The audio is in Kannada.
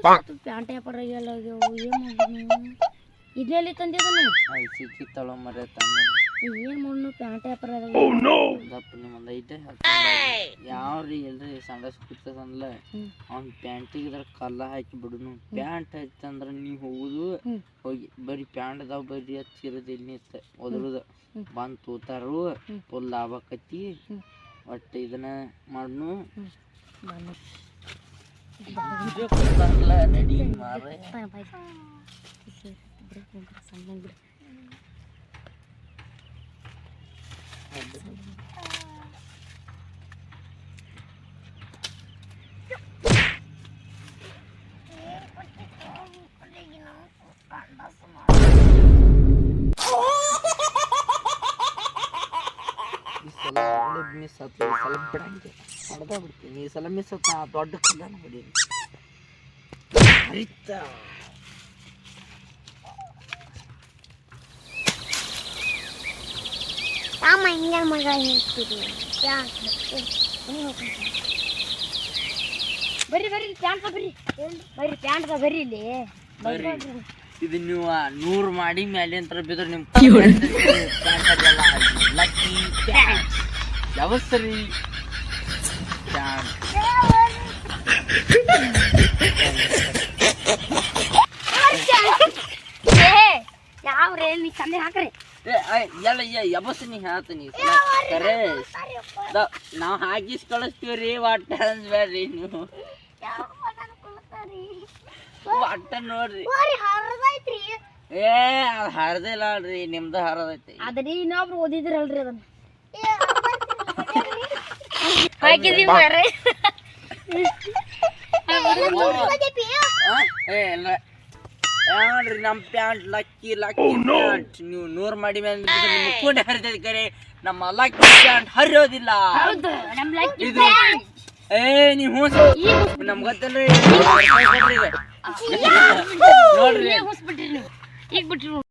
ಪ್ಯಾಂಟ್ ವ್ಯಾಪಾರ ಏನು ಮಾಡಿ ಇದೆಲ್ಲಿ ತಂದಿದ್ದಾನೆ ಸಿಕ್ಕಿತ್ತಳ ಮರೆ ತಮ್ಮ ಏನು ಮಣ್ಣು ಪ್ಯಾಂಟ್ ವ್ಯಾಪಾರ ದಪ್ಪ ನಿಮ್ಮಂದ ಐತೆ ಯಾವ್ರಿ ಎಲ್ರಿ ಸಂಡ ಕೂತದಲ್ಲ ಅವ್ನ ಪ್ಯಾಂಟಿಗೆ ಇದ್ರ ಕಲ್ಲ ಹಾಕಿ ಬಿಡುನು ಪ್ಯಾಂಟ್ ಐತಂದ್ರ ನೀವು ಹೋಗುದು ಹೋಗಿ ಬರೀ ಪ್ಯಾಂಟ್ ಅದಾವ ಬರೀ ಹಚ್ಚಿರೋದು ಎಣ್ಣೆ ಇತ್ತ ಒದರುದ ಬಂದು ತೂತಾರು ಫುಲ್ ಲಾಭ ಆಕತಿ ಒಟ್ಟು ಇದನ್ನ ಮಾಡ್ನು ರೆಡಿ ಮಾರ್ರೆ ಮಿಸ್ ಆತು ಈ ಸಲ ಬಿಡಂಗೆ ಹೊಡೆದ ಬಿಡ್ತೀನಿ ಈ ಸಲ ಮಿಸ್ ಆತ ದೊಡ್ಡ ಕಲ್ಯಾಣ ಹೊಡೀನಿ ಹರಿತ ಆಮ ಹಿಂಗೆ ಮಗ ಹೇಳ್ತೀರಿ ಬರ್ರಿ ಬರ್ರಿ ಪ್ಯಾಂಟ್ ಬರ್ರಿ ಬರ್ರಿ ಪ್ಯಾಂಟ್ ಬರ್ರಿ ಇಲ್ಲಿ ಇದು ನೀವು 100 ಮಾಡಿ ಮೇಲೆ ಅಂತ ಬಿದ್ರೆ ನಿಮ್ ಲಕ್ಕಿ ಪ್ಯಾಂಟ್ ಯಾವಸ್ತರಿ ಯಾವ್ರೇ ನೀ ಚಂದ ಹಾಕ್ರಿ ಎಲ್ಲ ಯಬಸ್ನಿ ಹೇಳ್ತೀನಿ ಕರೆ ನಾವು ಹಾಕಿಸ್ ಕಳಿಸ್ತೀವ್ರಿ ಒಟ್ಟ ಅನ್ಸ್ಬೇಡ್ರಿ ನೀವು ಒಟ್ಟ ನೋಡ್ರಿ ಏ ಅದು ಹರದಿಲ್ಲ ಅಲ್ರಿ ನಿಮ್ದು ಹರದೈತಿ ಅದ್ರಿ ಇನ್ನೊಬ್ರು ಓದಿದ್ರಲ್ರಿ ಅದನ್ನ ಹಾಕಿದೀವಿ ಮಾರ್ರೆ ಏ ಇಲ್ಲ ನೋಡ್ರಿ ನಮ್ ಪ್ಯಾಂಟ್ ಲಕ್ಕಿ ಪ್ಯಾಂಟ್ ನೀವು 100 ಮಾಡಿ ಮೇಲೆ ಮುಕ್ಕೊಂಡು ಹರಿತೈತಿ ಕರೆ ನಮ್ಮ ಲಕ್ಕಿ ಪ್ಯಾಂಟ್ ಹರಿಯೋದಿಲ್ಲ ಇದು ಏ ನೀವು ನಮ್ಗೆ ಗೊತ್ತಲ್ರಿ ನೋಡ್ರಿ ಈಗ ಬಿಟ್ರಿ